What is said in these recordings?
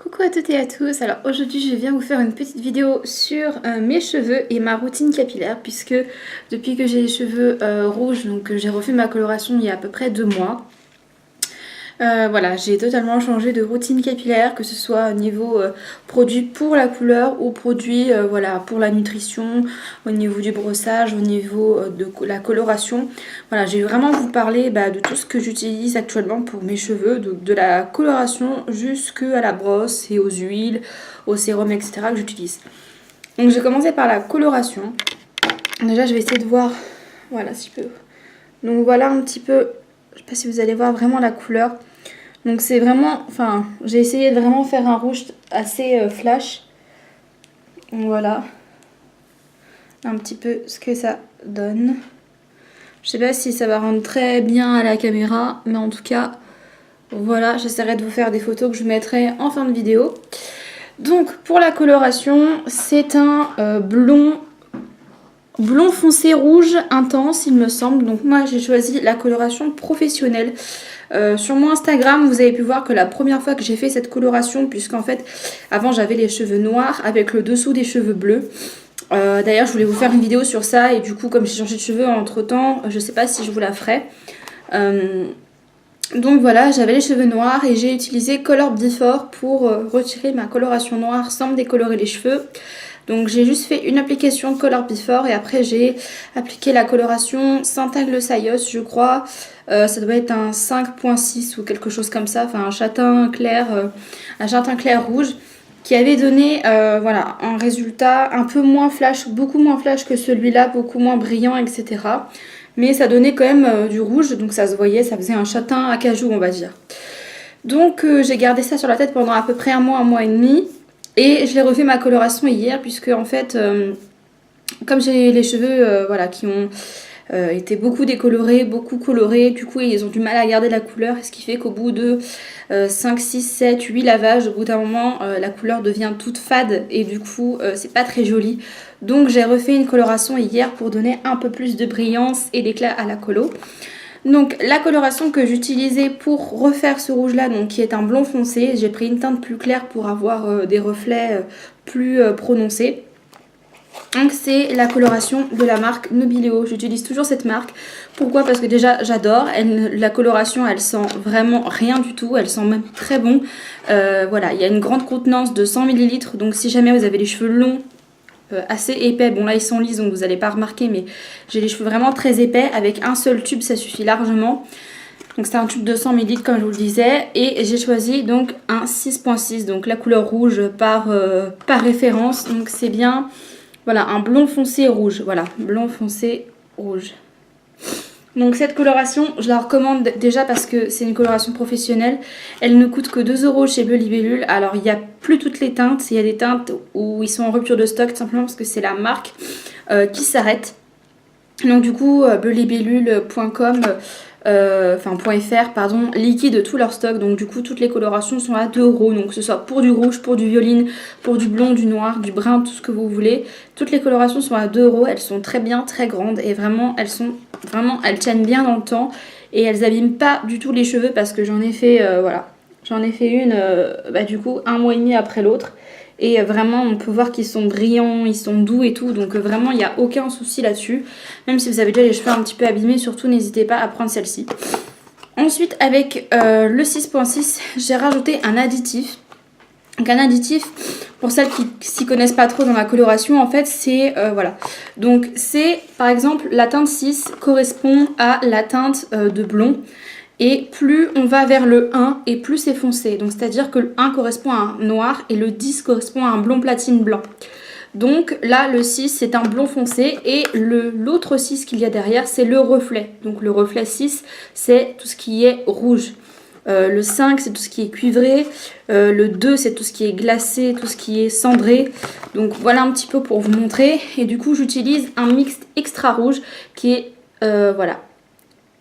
Coucou à toutes et à tous, alors aujourd'hui je viens vous faire une petite vidéo sur mes cheveux et ma routine capillaire puisque depuis que j'ai les cheveux rouges, donc j'ai refait ma coloration il y a à peu près 2 mois. Voilà, j'ai totalement changé de routine capillaire, que ce soit au niveau produit pour la couleur ou produit voilà, pour la nutrition, au niveau du brossage, au niveau de la coloration. Voilà, j'ai vraiment vous parler de tout ce que j'utilise actuellement pour mes cheveux, de la coloration jusqu'à la brosse et aux huiles, au sérum, etc. que j'utilise. Donc j'ai commencé par la coloration. Déjà je vais essayer de voir, voilà si je peux. Donc voilà un petit peu, je sais pas si vous allez voir vraiment la couleur. Donc c'est vraiment, enfin j'ai essayé de vraiment faire un rouge assez flash. Donc voilà un petit peu ce que ça donne. Je sais pas si ça va rendre très bien à la caméra, mais en tout cas voilà, j'essaierai de vous faire des photos que je mettrai en fin de vidéo. Donc pour la coloration, c'est un blond foncé rouge intense il me semble. Donc moi j'ai choisi la coloration professionnelle. Sur mon Instagram vous avez pu voir que la première fois que j'ai fait cette coloration, puisqu'en fait avant j'avais les cheveux noirs avec le dessous des cheveux bleus. D'ailleurs je voulais vous faire une vidéo sur ça et du coup comme j'ai changé de cheveux entre temps, je sais pas si je vous la ferai. Donc voilà, j'avais les cheveux noirs et j'ai utilisé Color Before pour retirer ma coloration noire sans me décolorer les cheveux. Donc j'ai juste fait une application Color Before et après j'ai appliqué la coloration Saint-Agle Sayos, je crois. Ça doit être un 5.6 ou quelque chose comme ça, enfin un châtain clair rouge qui avait donné voilà, un résultat un peu moins flash, beaucoup moins flash que celui-là, beaucoup moins brillant, etc. Mais ça donnait quand même du rouge, donc ça se voyait, ça faisait un châtain acajou on va dire. Donc j'ai gardé ça sur la tête pendant à peu près un mois et demi. Et je l'ai refait ma coloration hier puisque en fait, comme j'ai les cheveux voilà, qui ont été beaucoup décolorés, beaucoup colorés, du coup ils ont du mal à garder la couleur. Ce qui fait qu'au bout de 5, 6, 7, 8 lavages, au bout d'un moment, la couleur devient toute fade et du coup c'est pas très joli. Donc j'ai refait une coloration hier pour donner un peu plus de brillance et d'éclat à la colo. Donc la coloration que j'utilisais pour refaire ce rouge là, donc qui est un blond foncé, j'ai pris une teinte plus claire pour avoir des reflets plus prononcés. Donc c'est la coloration de la marque Nobileo, j'utilise toujours cette marque. Pourquoi? Parce que déjà j'adore, la coloration elle sent vraiment rien du tout, elle sent même très bon. Voilà, il y a une grande contenance de 100 ml, donc si jamais vous avez les cheveux longs, assez épais, bon là ils sont lisses donc vous n'allez pas remarquer, mais j'ai les cheveux vraiment très épais, avec un seul tube ça suffit largement. Donc c'est un tube de 100 ml comme je vous le disais, et j'ai choisi donc un 6.6, donc la couleur rouge par référence. Donc c'est bien, voilà, un blond foncé rouge, voilà, blond foncé rouge. Donc cette coloration, je la recommande déjà parce que c'est une coloration professionnelle. Elle ne coûte que 2 € chez Bleu Libellule. Alors il n'y a plus toutes les teintes. Il y a des teintes où ils sont en rupture de stock simplement parce que c'est la marque qui s'arrête. Donc du coup, bleulibellule.com, .fr pardon, liquide tout leur stock. Donc du coup toutes les colorations sont à 2 €. Donc que ce soit pour du rouge, pour du violine, pour du blond, du noir, du brun, tout ce que vous voulez. Toutes les colorations sont à 2 €. Elles sont très bien, très grandes et vraiment elles tiennent bien dans le temps. Et elles abîment pas du tout les cheveux parce que j'en ai fait voilà. J'en ai fait une du coup 1 mois et demi après l'autre. Et vraiment on peut voir qu'ils sont brillants, ils sont doux et tout, donc vraiment il n'y a aucun souci là-dessus. Même si vous avez déjà les cheveux un petit peu abîmés, surtout n'hésitez pas à prendre celle-ci. Ensuite avec le 6.6 j'ai rajouté un additif. Donc un additif, pour celles qui s'y connaissent pas trop dans la coloration, en fait c'est voilà. Donc c'est par exemple la teinte 6 correspond à la teinte de blond. Et plus on va vers le 1 et plus c'est foncé. Donc c'est-à-dire que le 1 correspond à un noir et le 10 correspond à un blond platine blanc. Donc là le 6 c'est un blond foncé et l'autre 6 qu'il y a derrière c'est le reflet. Donc le reflet 6 c'est tout ce qui est rouge. Le 5 c'est tout ce qui est cuivré. Le 2 c'est tout ce qui est glacé, tout ce qui est cendré. Donc voilà un petit peu pour vous montrer. Et du coup j'utilise un mix extra rouge qui est voilà.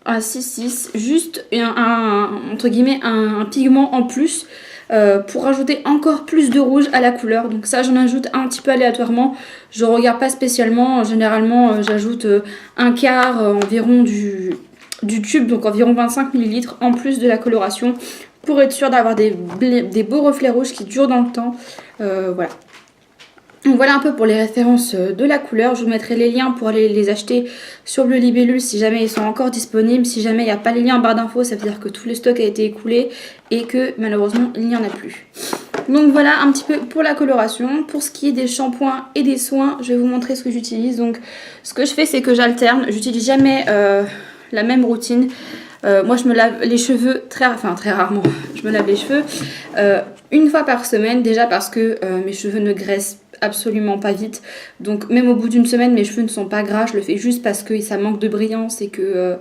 Un 6,6, juste entre guillemets un pigment en plus pour rajouter encore plus de rouge à la couleur. Donc ça j'en ajoute un petit peu aléatoirement, je regarde pas spécialement, généralement j'ajoute un quart environ du tube, donc environ 25 ml en plus de la coloration pour être sûr d'avoir des beaux reflets rouges qui durent dans le temps. Voilà. Donc voilà un peu pour les références de la couleur. Je vous mettrai les liens pour aller les acheter sur Bleu Libellule si jamais ils sont encore disponibles. Si jamais il n'y a pas les liens en barre d'infos, ça veut dire que tout le stock a été écoulé et que malheureusement il n'y en a plus. Donc voilà un petit peu pour la coloration. Pour ce qui est des shampoings et des soins, je vais vous montrer ce que j'utilise. Donc ce que je fais, c'est que j'alterne. J'utilise jamais la même routine. Moi je me lave les cheveux très rarement. Je me lave les cheveux une fois par semaine, déjà parce que mes cheveux ne graissent absolument pas vite. Donc même au bout d'une semaine, mes cheveux ne sont pas gras. Je le fais juste parce que ça manque de brillance et que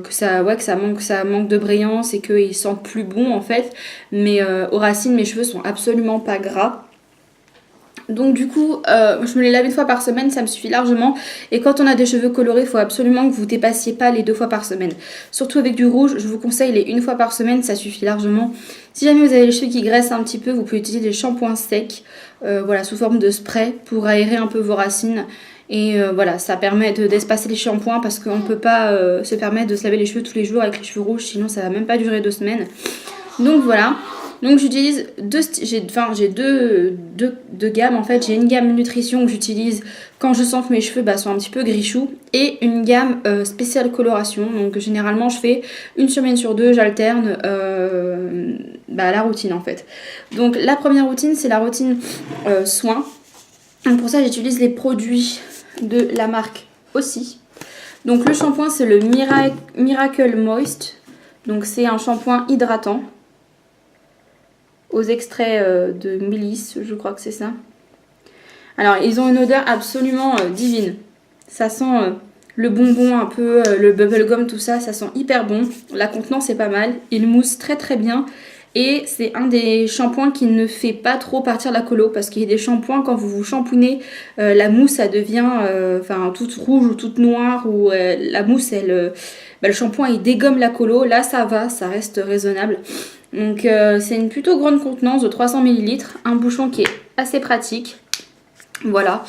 ça manque de brillance et qu'ils sentent plus bon en fait. Mais aux racines, mes cheveux sont absolument pas gras. Donc du coup, je me les lave une fois par semaine, ça me suffit largement. Et quand on a des cheveux colorés, il faut absolument que vous dépassiez pas les 2 fois par semaine. Surtout avec du rouge, je vous conseille les 1 fois par semaine, ça suffit largement. Si jamais vous avez les cheveux qui graissent un petit peu, vous pouvez utiliser des shampoings secs, voilà, sous forme de spray pour aérer un peu vos racines. Et voilà, ça permet d'espacer les shampoings parce qu'on ne peut pas se permettre de se laver les cheveux tous les jours avec les cheveux rouges, sinon ça va même pas durer 2 semaines. Donc voilà. Donc j'utilise j'ai deux gammes en fait. J'ai une gamme nutrition que j'utilise quand je sens que mes cheveux sont un petit peu grichous et une gamme spéciale coloration. Donc généralement je fais une semaine sur 2, j'alterne la routine en fait. Donc la première routine c'est la routine soin. Donc pour ça j'utilise les produits de la marque aussi. Donc le shampoing c'est le Miracle Moist. Donc c'est un shampoing hydratant aux extraits de mélisse, je crois que c'est ça. Alors, ils ont une odeur absolument divine. Ça sent le bonbon un peu, le bubblegum, tout ça, ça sent hyper bon. La contenance est pas mal. Il mousse très très bien. Et c'est un des shampoings qui ne fait pas trop partir la colo. Parce qu'il y a des shampoings, quand vous vous shampoinez, la mousse, ça devient toute rouge ou toute noire. Ou la mousse, le shampoing, il dégomme la colo. Là, ça va, ça reste raisonnable. Donc c'est une plutôt grande contenance de 300 ml, un bouchon qui est assez pratique, voilà.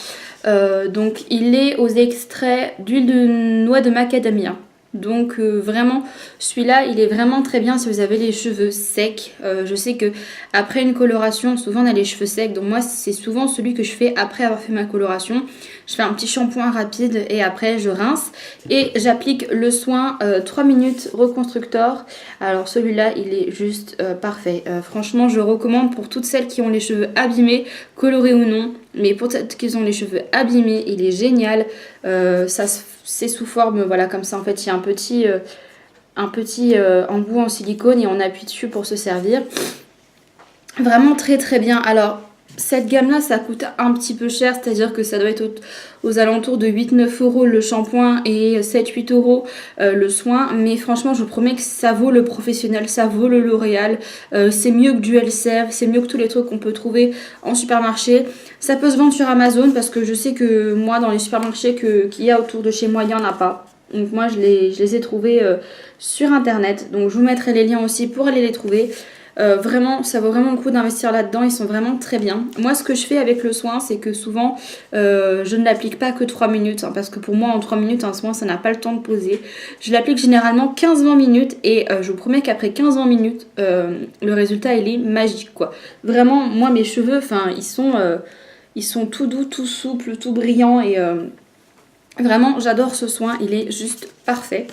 Donc il est aux extraits d'huile de noix de macadamia. Donc vraiment celui-là il est vraiment très bien si vous avez les cheveux secs. Je sais que après une coloration souvent on a les cheveux secs, donc moi c'est souvent celui que je fais après avoir fait ma coloration. Je fais un petit shampoing rapide et après je rince et j'applique le soin 3 minutes reconstructor. Alors celui-là il est juste parfait. Franchement je recommande pour toutes celles qui ont les cheveux abîmés, colorés ou non, mais pour celles qui ont les cheveux abîmés il est génial. C'est sous forme, voilà, comme ça en fait il y a un petit embout en silicone et on appuie dessus pour se servir. Vraiment très très bien. Alors cette gamme là ça coûte un petit peu cher, c'est à dire que ça doit être aux alentours de 8-9 € le shampoing et 7-8 € le soin, mais franchement je vous promets que ça vaut le professionnel, ça vaut le L'Oréal, c'est mieux que du Elseve, c'est mieux que tous les trucs qu'on peut trouver en supermarché. Ça peut se vendre sur Amazon parce que je sais que moi dans les supermarchés qu'il y a autour de chez moi il n'y en a pas. Donc moi je les ai trouvés sur internet, donc je vous mettrai les liens aussi pour aller les trouver. Vraiment, ça vaut vraiment le coup d'investir là-dedans, ils sont vraiment très bien. Moi, ce que je fais avec le soin, c'est que souvent, je ne l'applique pas que 3 minutes, hein, parce que pour moi, en 3 minutes, un soin, ça n'a pas le temps de poser. Je l'applique généralement 15-20 minutes, et je vous promets qu'après 15-20 minutes, le résultat, il est magique, quoi. Vraiment, moi, mes cheveux, ils sont tout doux, tout souples, tout brillants, et vraiment, j'adore ce soin, il est juste parfait.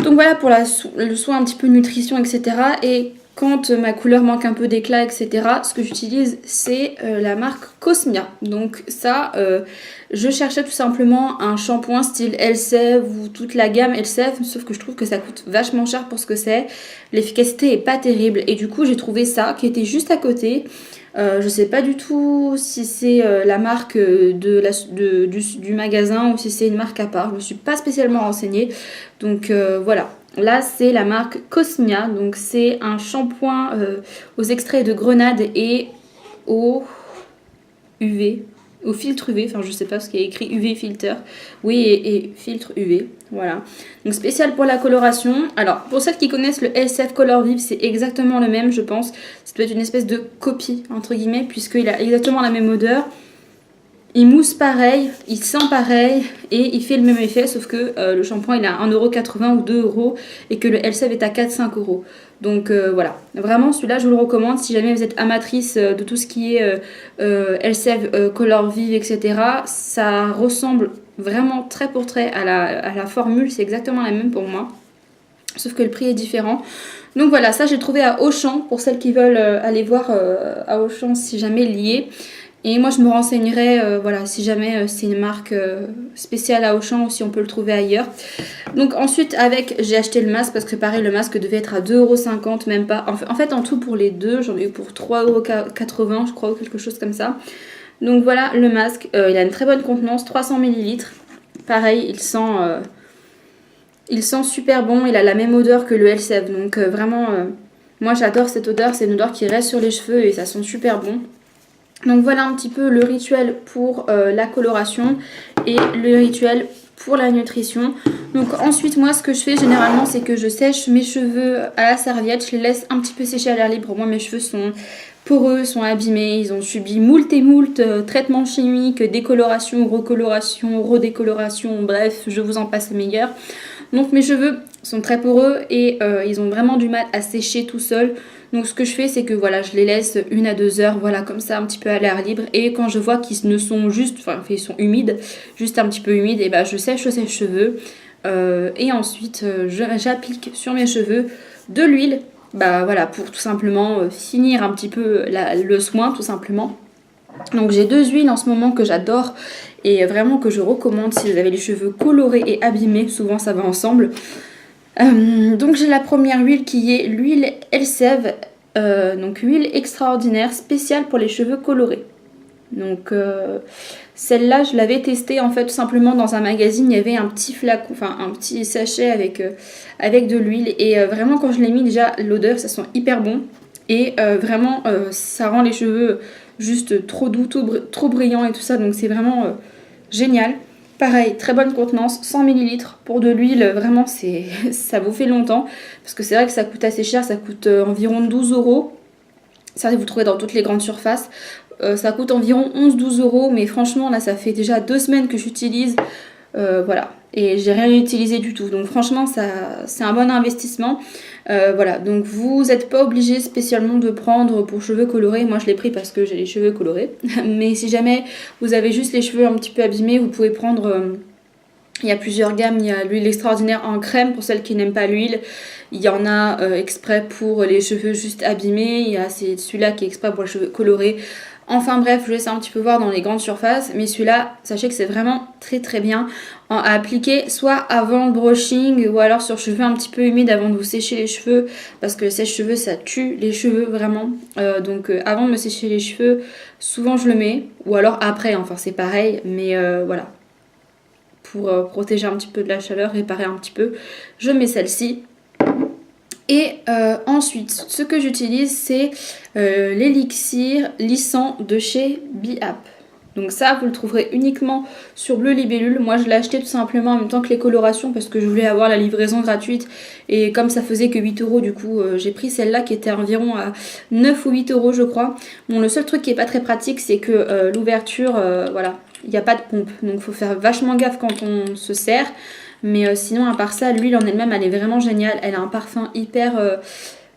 Donc voilà pour le soin un petit peu nutrition, etc. Et quand ma couleur manque un peu d'éclat, etc., ce que j'utilise, c'est la marque Cosmia. Donc ça, je cherchais tout simplement un shampoing style Elseve ou toute la gamme Elseve, sauf que je trouve que ça coûte vachement cher pour ce que c'est. L'efficacité est pas terrible. Et du coup, j'ai trouvé ça qui était juste à côté. Je sais pas du tout si c'est la marque du magasin ou si c'est une marque à part. Je me suis pas spécialement renseignée. Donc voilà. Là, c'est la marque Cosmia. Donc c'est un shampoing aux extraits de grenade et au UV. Au filtre UV, enfin je sais pas ce qu'il y a écrit UV filter, oui et filtre UV, voilà. Donc spécial pour la coloration. Alors pour celles qui connaissent le Elseve Color Vive, c'est exactement le même je pense. Ça doit être une espèce de copie entre guillemets puisqu'il a exactement la même odeur. Il mousse pareil, il sent pareil et il fait le même effet, sauf que le shampoing il est à 1,80 € ou 2 € et que le Elseve est à 4-5 €. Donc voilà, vraiment celui-là je vous le recommande si jamais vous êtes amatrice de tout ce qui est Elseve, Color Vive, etc. Ça ressemble vraiment trait pour trait à la formule, c'est exactement la même pour moi, sauf que le prix est différent. Donc voilà, ça j'ai trouvé à Auchan pour celles qui veulent aller voir à Auchan si jamais lié. Et moi je me renseignerai voilà, si jamais c'est une marque spéciale à Auchan ou si on peut le trouver ailleurs. Donc ensuite j'ai acheté le masque parce que pareil le masque devait être à 2,50 €, même pas. En fait en tout pour les deux j'en ai eu pour 3,80 € je crois ou quelque chose comme ça. Donc voilà le masque, il a une très bonne contenance, 300 ml. Pareil il sent super bon, il a la même odeur que le Elseve. Donc vraiment moi j'adore cette odeur, c'est une odeur qui reste sur les cheveux et ça sent super bon. Donc voilà un petit peu le rituel pour la coloration et le rituel pour la nutrition. Donc ensuite moi ce que je fais généralement c'est que je sèche mes cheveux à la serviette, je les laisse un petit peu sécher à l'air libre. Moi mes cheveux sont poreux, sont abîmés, ils ont subi moult et moult traitements chimiques, décoloration, recoloration, redécoloration, bref je vous en passe le meilleur. Donc mes cheveux sont très poreux et ils ont vraiment du mal à sécher tout seuls. Donc ce que je fais c'est que voilà je les laisse 1 à 2 heures voilà comme ça un petit peu à l'air libre et quand je vois qu'ils ne sont juste, enfin ils sont humides, juste un petit peu humides et bah je sèche ces cheveux et ensuite j'applique sur mes cheveux de l'huile bah voilà pour tout simplement finir un petit peu le soin tout simplement. Donc j'ai 2 huiles en ce moment que j'adore et vraiment que je recommande si vous avez les cheveux colorés et abîmés, souvent ça va ensemble. Donc j'ai la première huile qui est l'huile Elseve, donc huile extraordinaire spéciale pour les cheveux colorés. Donc celle-là je l'avais testée en fait tout simplement dans un magazine, il y avait un petit flacon, enfin un petit sachet avec de l'huile et vraiment quand je l'ai mis déjà l'odeur ça sent hyper bon et vraiment ça rend les cheveux juste trop doux, trop brillants et tout ça donc c'est vraiment génial. Pareil, très bonne contenance, 100 ml pour de l'huile, vraiment ça vous fait longtemps parce que c'est vrai que ça coûte assez cher, ça coûte environ 12 €. Ça vous trouvez dans toutes les grandes surfaces. Ça coûte environ 11-12 € mais franchement là ça fait déjà 2 semaines que j'utilise. Voilà, et j'ai rien utilisé du tout donc franchement c'est un bon investissement. Voilà, donc vous n'êtes pas obligé spécialement de prendre pour cheveux colorés, moi je l'ai pris parce que j'ai les cheveux colorés mais si jamais vous avez juste les cheveux un petit peu abîmés vous pouvez prendre il y a plusieurs gammes, il y a l'huile extraordinaire en crème pour celles qui n'aiment pas l'huile, il y en a exprès pour les cheveux juste abîmés, il y a celui-là qui est exprès pour les cheveux colorés. Enfin bref, je vous laisse un petit peu voir dans les grandes surfaces, mais celui-là, sachez que c'est vraiment très très bien à appliquer soit avant le brushing ou alors sur cheveux un petit peu humides avant de vous sécher les cheveux parce que le sèche-cheveux ça tue les cheveux vraiment. Donc avant de me sécher les cheveux, souvent je le mets ou alors après, enfin c'est pareil, mais voilà. Pour protéger un petit peu de la chaleur, réparer un petit peu, je mets celle-ci. Et ensuite, ce que j'utilise, c'est l'élixir lissant de chez Be-App. Donc ça, vous le trouverez uniquement sur Bleu Libellule. Moi, je l'ai acheté tout simplement en même temps que les colorations parce que je voulais avoir la livraison gratuite. Et comme ça faisait que 8 €, du coup, j'ai pris celle-là qui était environ à 9 ou 8 € je crois. Bon, le seul truc qui est pas très pratique, c'est que l'ouverture, voilà, il n'y a pas de pompe. Donc il faut faire vachement gaffe quand on se sert. Mais sinon, à part ça, l'huile en elle-même, elle est vraiment géniale. Elle a un parfum hyper...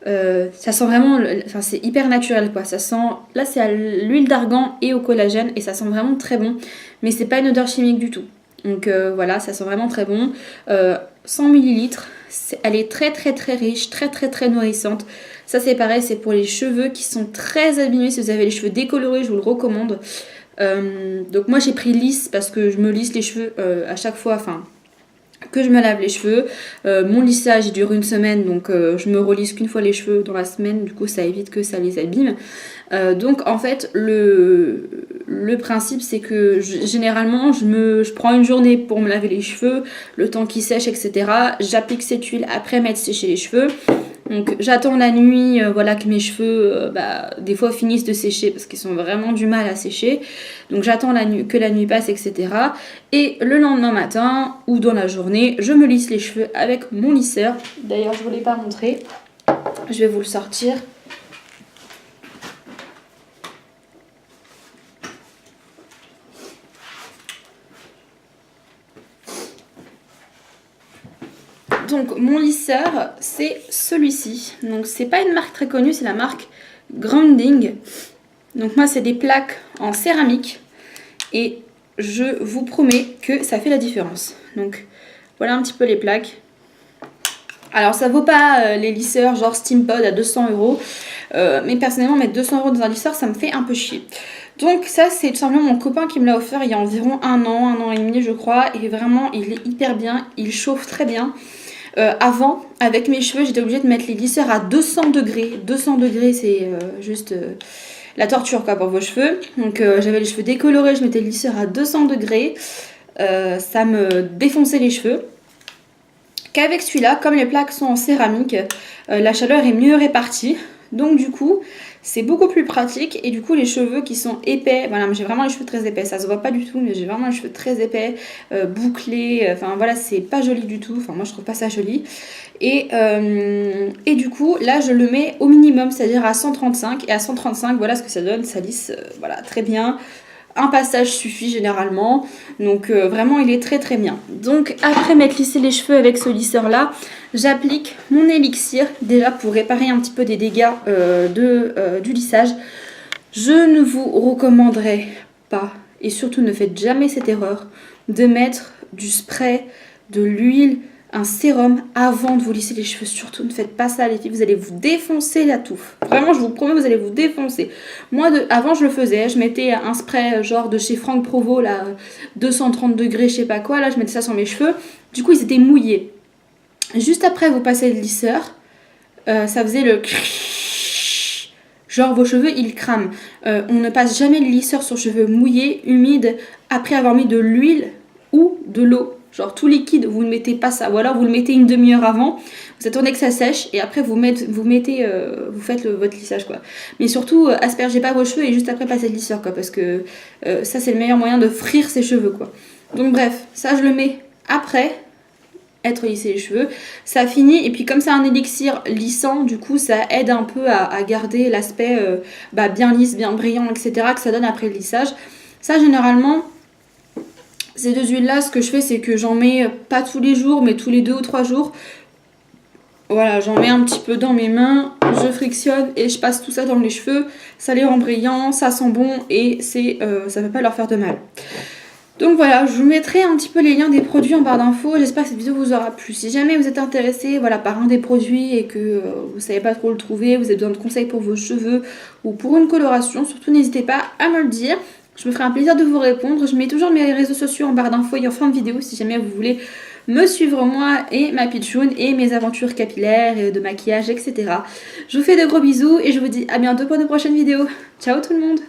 ça sent vraiment... Enfin, c'est hyper naturel, quoi. Ça sent... Là, c'est à l'huile d'argan et au collagène. Et ça sent vraiment très bon. Mais c'est pas une odeur chimique du tout. Donc voilà, ça sent vraiment très bon. 100 ml. Elle est très très très riche, très très très nourrissante. Ça, c'est pareil, c'est pour les cheveux qui sont très abîmés. Si vous avez les cheveux décolorés, je vous le recommande. Donc moi, j'ai pris lisse parce que je me lisse les cheveux à chaque fois... Enfin... que je me lave les cheveux. Mon lissage il dure 1 semaine donc je me relisse qu'une fois les cheveux dans la semaine, du coup ça évite que ça les abîme. Donc en fait le principe c'est que généralement je prends une journée pour me laver les cheveux, le temps qu'ils sèchent etc. J'applique cette huile après m'être séché les cheveux. Donc j'attends la nuit, voilà que mes cheveux des fois finissent de sécher parce qu'ils ont vraiment du mal à sécher. Donc j'attends que la nuit passe etc. Et le lendemain matin ou dans la journée, je me lisse les cheveux avec mon lisseur. D'ailleurs je ne vous l'ai pas montré, je vais vous le sortir. Donc mon lisseur c'est celui-ci. Donc c'est pas une marque très connue, c'est la marque Grounding. Donc moi c'est des plaques en céramique et je vous promets que ça fait la différence. Donc voilà un petit peu les plaques. Alors ça vaut pas les lisseurs genre Steampod à 200 €. Mais personnellement mettre 200 € dans un lisseur ça me fait un peu chier. Donc ça c'est tout simplement mon copain qui me l'a offert il y a environ un an et demi je crois. Et vraiment il est hyper bien, il chauffe très bien. Avant avec mes cheveux j'étais obligée de mettre les lisseurs à 200 degrés. 200 degrés c'est juste la torture quoi pour vos cheveux. Donc j'avais les cheveux décolorés, je mettais le lisseur à 200 degrés. Ça me défonçait les cheveux. Qu'avec celui-là, comme les plaques sont en céramique, la chaleur est mieux répartie. Donc du coup, c'est beaucoup plus pratique. Et du coup, les cheveux qui sont épais, voilà, j'ai vraiment les cheveux très épais. Ça se voit pas du tout, mais j'ai vraiment les cheveux très épais, bouclés. Enfin voilà, c'est pas joli du tout. Enfin moi, je trouve pas ça joli. Et du coup, là, je le mets au minimum, c'est-à-dire à 135. Et à 135, voilà ce que ça donne. Ça lisse, voilà, très bien. Un passage suffit généralement, donc vraiment il est très très bien. Donc après m'être lissé les cheveux avec ce lisseur là, j'applique mon élixir déjà pour réparer un petit peu des dégâts du lissage. Je ne vous recommanderais pas, et surtout ne faites jamais cette erreur, de mettre du spray, de l'huile, un sérum avant de vous lisser les cheveux. Surtout ne faites pas ça les filles, vous allez vous défoncer la touffe. Vraiment je vous promets vous allez vous défoncer. Moi avant je le faisais, je mettais un spray genre de chez Franck Provo là, 230 degrés je sais pas quoi, là je mettais ça sur mes cheveux. Du coup ils étaient mouillés. Juste après vous passez le lisseur, ça faisait le genre vos cheveux ils crament. On ne passe jamais le lisseur sur cheveux mouillés, humides, après avoir mis de l'huile ou de l'eau. Genre tout liquide, vous ne mettez pas ça. Ou alors vous le mettez une demi-heure avant, vous attendez que ça sèche et après vous faites votre lissage quoi. Mais surtout, aspergez pas vos cheveux et juste après passez le lisseur quoi. Parce que ça c'est le meilleur moyen de frire ses cheveux quoi. Donc bref, ça je le mets après être lissé les cheveux. Ça finit et puis comme c'est un élixir lissant, du coup ça aide un peu à garder l'aspect bien lisse, bien brillant, etc. que ça donne après le lissage. Ça généralement... Ces deux huiles là, ce que je fais c'est que j'en mets pas tous les jours mais tous les 2 ou 3 jours. Voilà, j'en mets un petit peu dans mes mains, je frictionne et je passe tout ça dans les cheveux. Ça les rend brillants, ça sent bon et ça ne va pas leur faire de mal. Donc voilà, je vous mettrai un petit peu les liens des produits en barre d'infos. J'espère que cette vidéo vous aura plu. Si jamais vous êtes intéressé par un des produits et que vous ne savez pas trop le trouver, vous avez besoin de conseils pour vos cheveux ou pour une coloration, surtout n'hésitez pas à me le dire. Je me ferai un plaisir de vous répondre. Je mets toujours mes réseaux sociaux en barre d'infos et en fin de vidéo si jamais vous voulez me suivre moi et ma pitchoun et mes aventures capillaires et de maquillage, etc. Je vous fais de gros bisous et je vous dis à bientôt pour de prochaines vidéos. Ciao tout le monde!